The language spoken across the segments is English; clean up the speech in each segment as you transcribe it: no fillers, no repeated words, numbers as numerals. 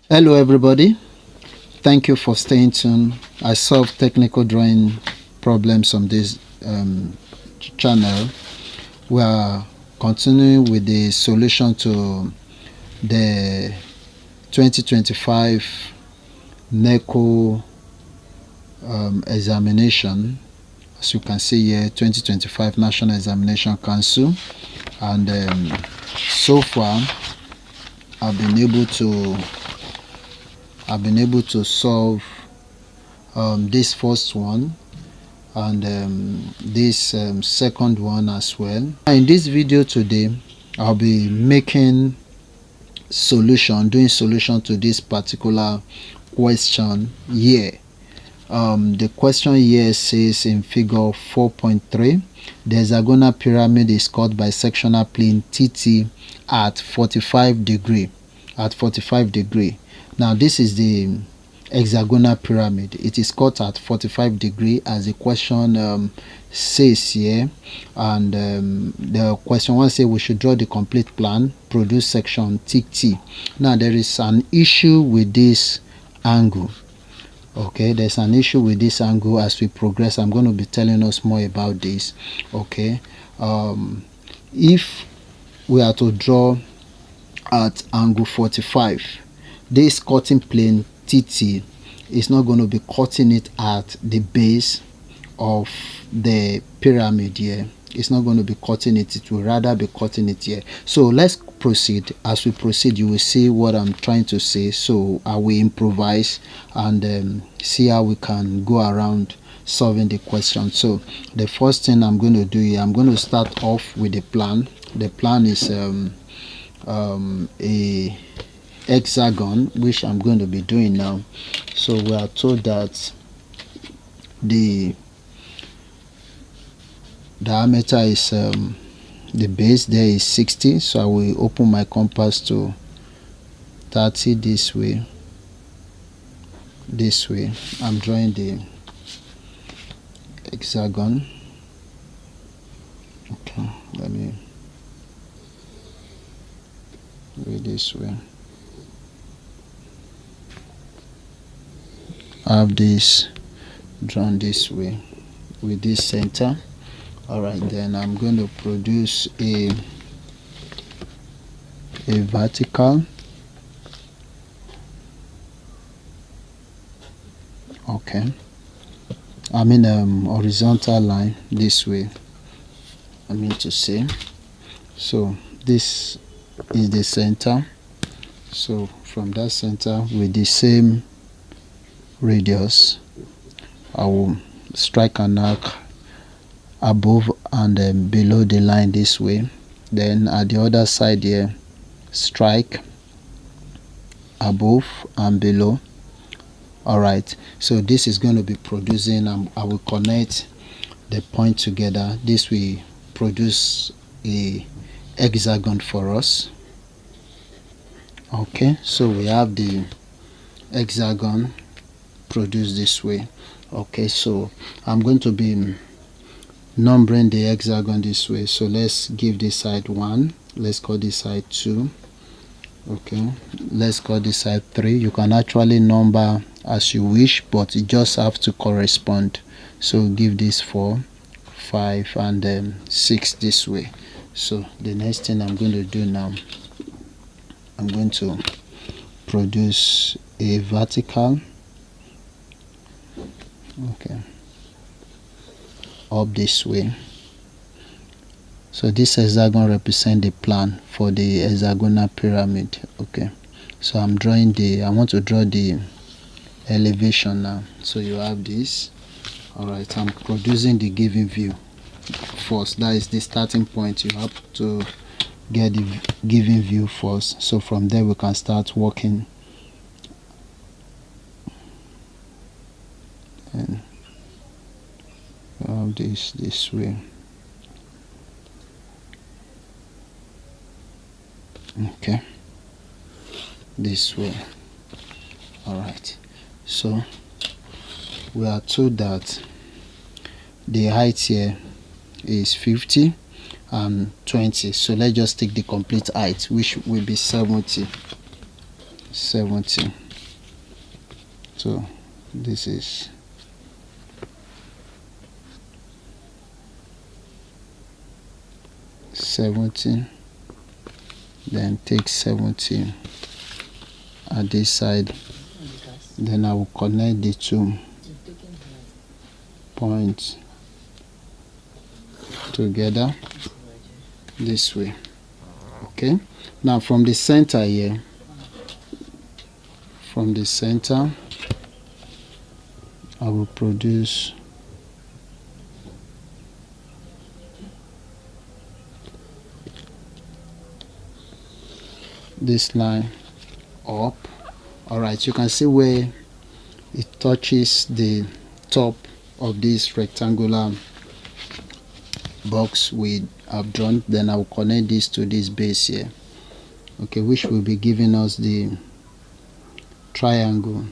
Hello everybody, thank you for staying tuned. I solve technical drawing problems on this channel. We are continuing with the solution to the 2025 NECO examination. As you can see here, 2025 National Examination Council, and so far I've been able to solve this first one and this second one as well. In this video today, I'll be doing solution to this particular question here. The question here says in figure 4.3, the hexagonal pyramid is cut by sectional plane TT at 45 degree. Now this is the hexagonal pyramid. It is cut at 45 degree as the question says here, and the question one says we should draw the complete plan, produce section TT. Now there is an issue with this angle. Okay, there's an issue with this angle. As we progress, I'm going to be telling us more about this. Okay, if we are to draw at angle 45, this cutting plane TT is not going to be cutting it at the base of the pyramid here. It's not going to be cutting it, it will rather be cutting it here. So let's proceed. As we proceed, you will see what I'm trying to say. So I will improvise and see how we can go around solving the question. So the first thing I'm going to do here, I'm going to start off with the plan. The plan is a hexagon, which I'm going to be doing now. So we are told that the diameter is the base there is 60, so I will open my compass to 30 this way. I'm drawing the hexagon. Okay, let me do it this way. I have this drawn this way with this center. All right, then I'm going to produce a vertical. Okay, I mean horizontal line this way, I mean to say. So this is the center. So from that center with the same radius, I will strike an arc above and below the line this way. Then at the other side here, strike above and below. All right, so this is going to be producing, I will connect the point together. This will produce a hexagon for us. Okay, so we have the hexagon produced this way. Okay, so I'm going to be numbering the hexagon this way. So let's give this side 1, let's call this side 2. Okay, let's call this side 3. You can actually number as you wish, but it just have to correspond. So give this 4, 5 and 6 this way. So the next thing I'm going to do now, I'm going to produce a vertical. Okay, up this way. So this hexagon represents the plan for the hexagonal pyramid. Okay, so I'm drawing I want to draw the elevation now. So you have this. All right, I'm producing the given view first. That is the starting point. You have to get the given view first. So from there we can start working. And have this way. Okay, this way. All right, so we are told that the height here is 50 and 20. So let's just take the complete height, which will be 70. 70. So this is 70, then take 70 at this side, then I will connect the 2 points together this way. Okay, now from the center here, from the center I will produce this line up. All right, you can see where it touches the top of this rectangular box we have drawn. Then I will connect this to this base here, okay, which will be giving us the triangle.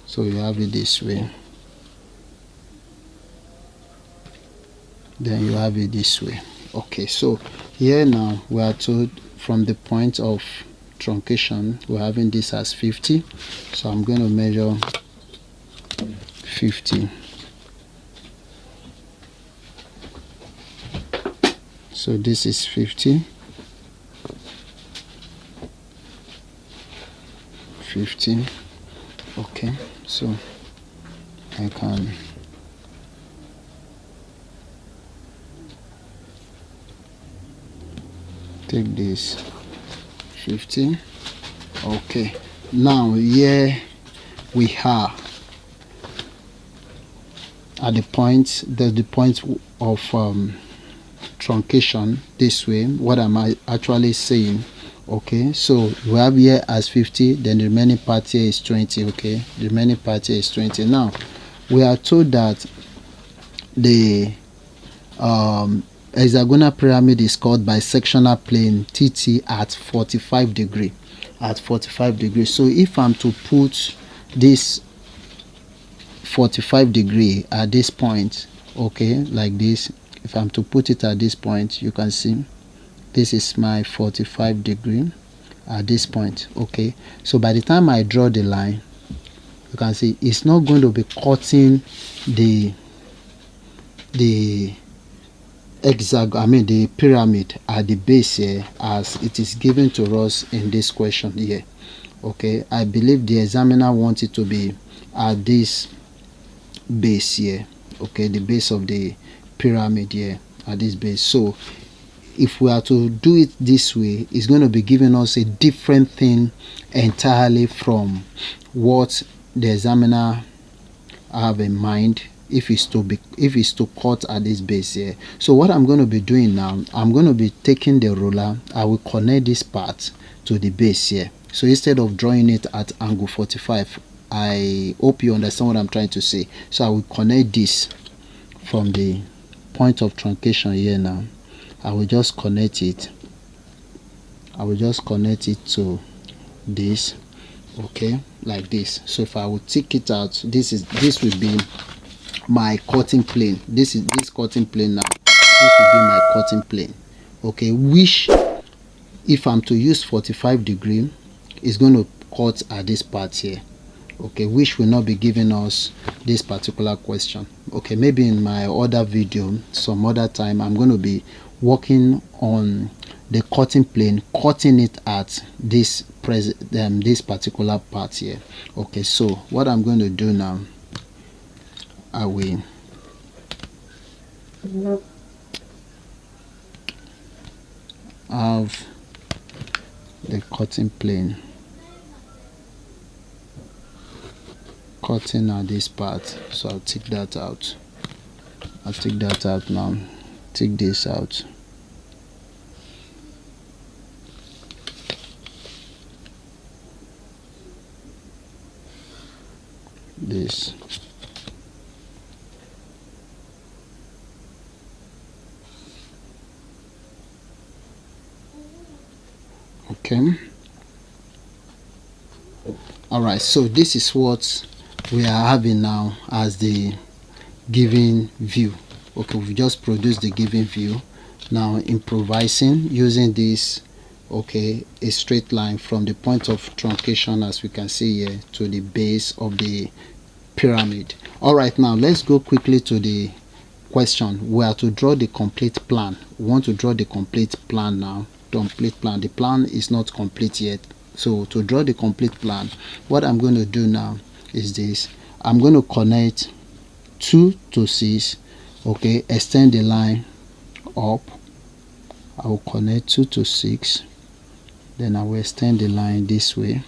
So you have it this way, then you have it this way. Okay, so here now we are told from the point of truncation we're having this as 50, so I'm going to measure 50. So this is 50, 50. Okay, so I can take this 50. Okay, now here we are at the point, there's the point of truncation this way. What am I actually saying? Okay, so we have here as 50, then the remaining part here is 20. Okay, the remaining part here is 20. Now we are told that the hexagonal pyramid is called bisectional plane TT at 45 degree, at 45 degrees. So if I'm to put this 45 degree at this point, okay, like this, if I'm to put it at this point, you can see this is my 45 degree at this point. Okay, so by the time I draw the line, you can see it's not going to be cutting the hexagon, I mean the pyramid at the base here as it is given to us in this question here. Okay, I believe the examiner wants it to be at this base here. Okay, the base of the pyramid here at this base. So if we are to do it this way, it's going to be giving us a different thing entirely from what the examiner have in mind if it's to cut at this base here. So what I'm going to be doing now, I'm going to be taking the ruler, I will connect this part to the base here. So instead of drawing it at angle 45, I hope you understand what I'm trying to say. So I will connect this from the point of truncation here. Now I will just connect it, I will just connect it to this, okay, like this. So if I will take it out, this will be my cutting plane. This is this cutting plane now, this will be my cutting plane, okay, which if I'm to use 45 degree is going to cut at this part here, okay, which will not be giving us this particular question. Okay, maybe in my other video some other time I'm going to be working on the cutting plane, cutting it at this this particular part here. Okay, so what I'm going to do now, I will have the cutting plane cutting at this part. So I'll take that out, I'll take that out now, take this out. This. Okay. All right, so this is what we are having now as the given view. Okay, we've just produced the given view. Now improvising using this, okay, a straight line from the point of truncation, as we can see here, to the base of the pyramid. All right, now let's go quickly to the question. We are to draw the complete plan. We want to draw the complete plan now. Complete plan. The plan is not complete yet. So to draw the complete plan, what I'm going to do now is this. I'm going to connect 2 to 6, okay, extend the line up. I will connect 2 to 6, then I will extend the line this way.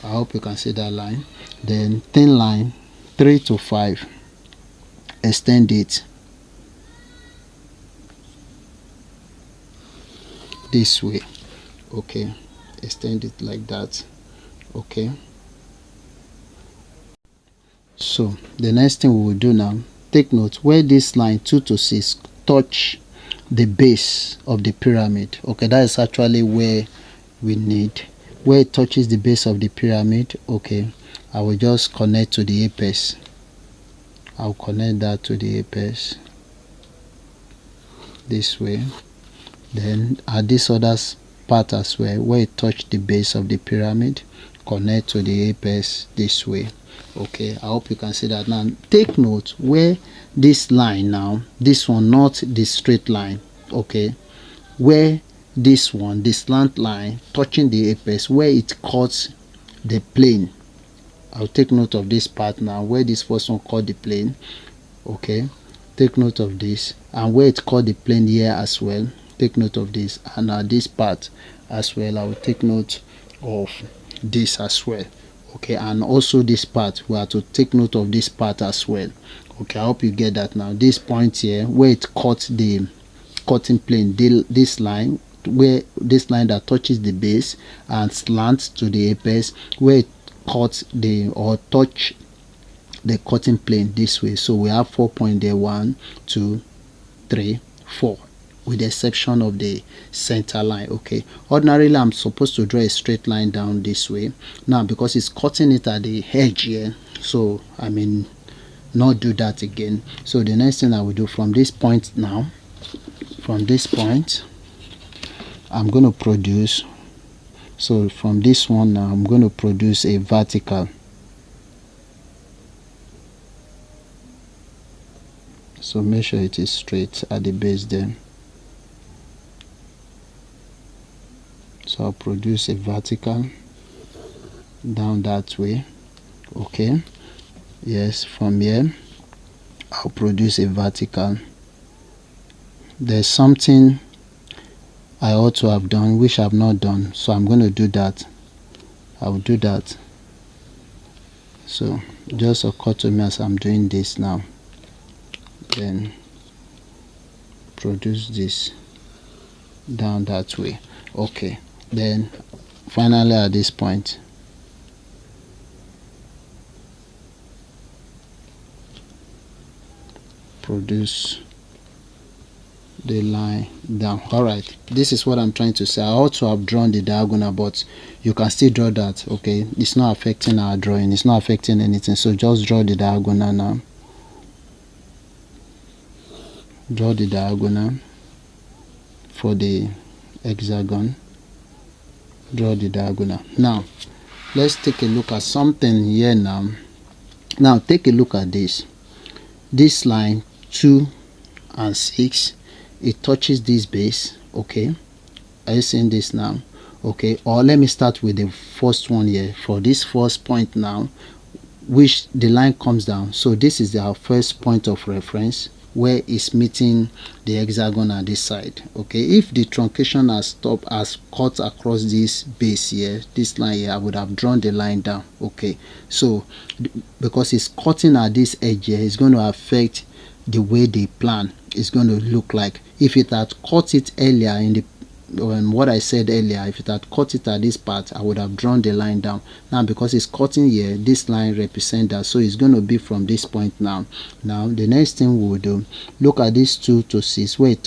I hope you can see that line. Then thin line 3 to 5, extend it this way, okay, extend it like that, okay. So the next thing we will do now, take note where this line 2 to 6 touch the base of the pyramid, okay, that is actually where we need, where it touches the base of the pyramid, okay. I will just connect to the apex. I'll connect that to the apex this way. Then at this other part as well, where it touched the base of the pyramid, connect to the apex this way, okay. I hope you can see that. Now take note where this line now, this one, not the straight line, okay, where this one, the slant line touching the apex, where it cuts the plane. I'll take note of this part now, where this first one cut the plane, okay, take note of this, and where it cut the plane here as well, take note of this, and at this part as well, I will take note of this as well, okay, and also this part, we have to take note of this part as well, okay. I hope you get that now. This point here where it cut the cutting plane, this line, where this line that touches the base and slants to the apex, where it cut the or touch the cutting plane this way. So we have 4 points there, 1 2 3 4, with the exception of the center line, okay. Ordinarily I'm supposed to draw a straight line down this way. Now because it's cutting it at the edge here, so I mean not do that again. So the next thing I will do, from this point now, from this point I'm going to produce, so from this one now I'm going to produce a vertical. So make sure it is straight at the base there. So I'll produce a vertical down that way, okay. Yes, from here I'll produce a vertical. There's something I ought to have done which I have not done, so I'm going to do that. I'll do that. So just occur to me as I'm doing this now. Then produce this down that way, okay. Then finally at this point, produce the line down. All right, this is what I'm trying to say. I ought to have drawn the diagonal, but you can still draw that, okay. It's not affecting our drawing, it's not affecting anything. So just draw the diagonal now. Draw the diagonal for the hexagon. Draw the diagonal. Now let's take a look at something here now. Now take a look at this line 2 and 6, it touches this base, okay. Are you seeing this now? Okay, or let me start with the first one here. For this first point now, which the line comes down, so this is our first point of reference where it's meeting the hexagon at this side, okay. If the truncation has cut across this base here, this line here, I would have drawn the line down, okay. So because it's cutting at this edge here, it's going to affect the way the plan is going to look like. If it had cut it earlier in the what I said earlier, if it had cut it at this part, I would have drawn the line down. Now because it's cutting here, this line represents that, so it's going to be from this point now. Now the next thing we will do, look at this 2 to 6 where it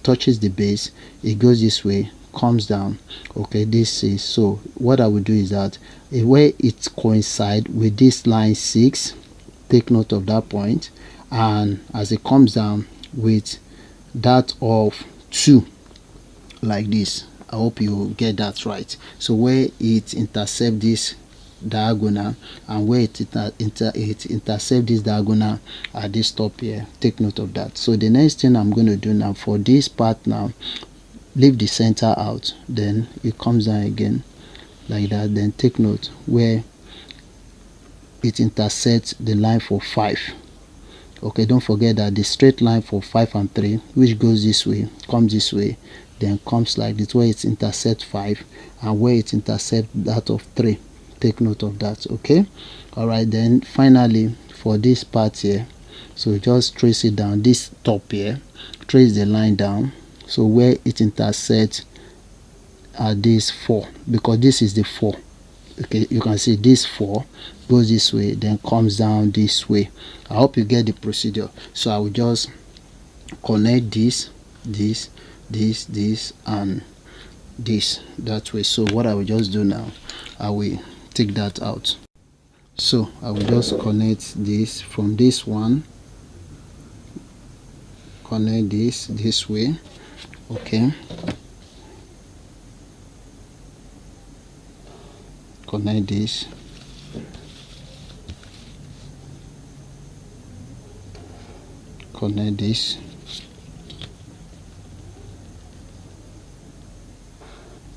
touches the base, it goes this way, comes down, okay. This is, so what I will do is that where it coincides with this line 6, take note of that point, and as it comes down with that of 2 like this, I hope you get that right. So where it intercept this diagonal and where it intercept this diagonal at this top here, take note of that. So the next thing I'm going to do now for this part, now leave the center out, then it comes down again like that. Then take note where it intersects the line for 5. Okay, don't forget that the straight line for 5 and 3, which goes this way, comes this way, then comes like this, where it intersects 5 and where it intersects that of 3. Take note of that. Okay, all right. Then finally for this part here, so just trace it down, this top here, trace the line down, so where it intersects at this 4, because this is the 4. Okay, you can see this 4 goes this way, then comes down this way. I hope you get the procedure. So I will just connect this and this that way. So what I will just do now, I will take that out. So I will just connect this from this one, connect this way. Okay, connect this, connect this,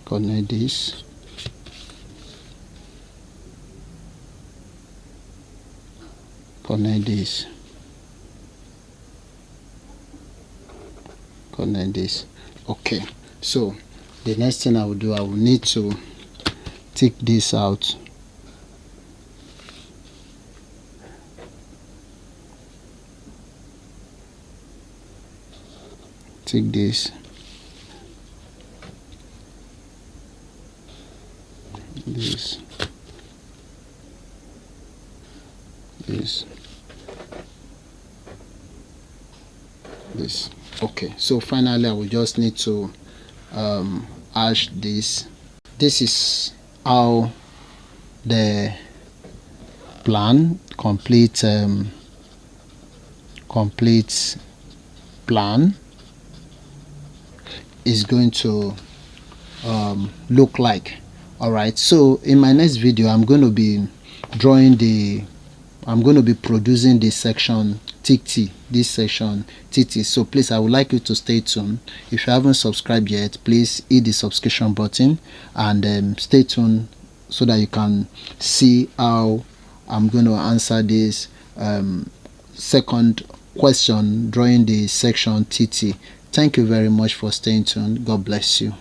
connect this, connect this, connect this. Okay, so the next thing I will do, I will need to take this out. Take this, this, this. Okay, so finally I will just need to hash this. This is how the plan complete plan is going to look like. All right, so in my next video I'm going to be producing this section TT, this section TT. So please, I would like you to stay tuned. If you haven't subscribed yet, please hit the subscription button and stay tuned so that you can see how I'm going to answer this second question drawing the section TT. Thank you very much for staying tuned. God bless you.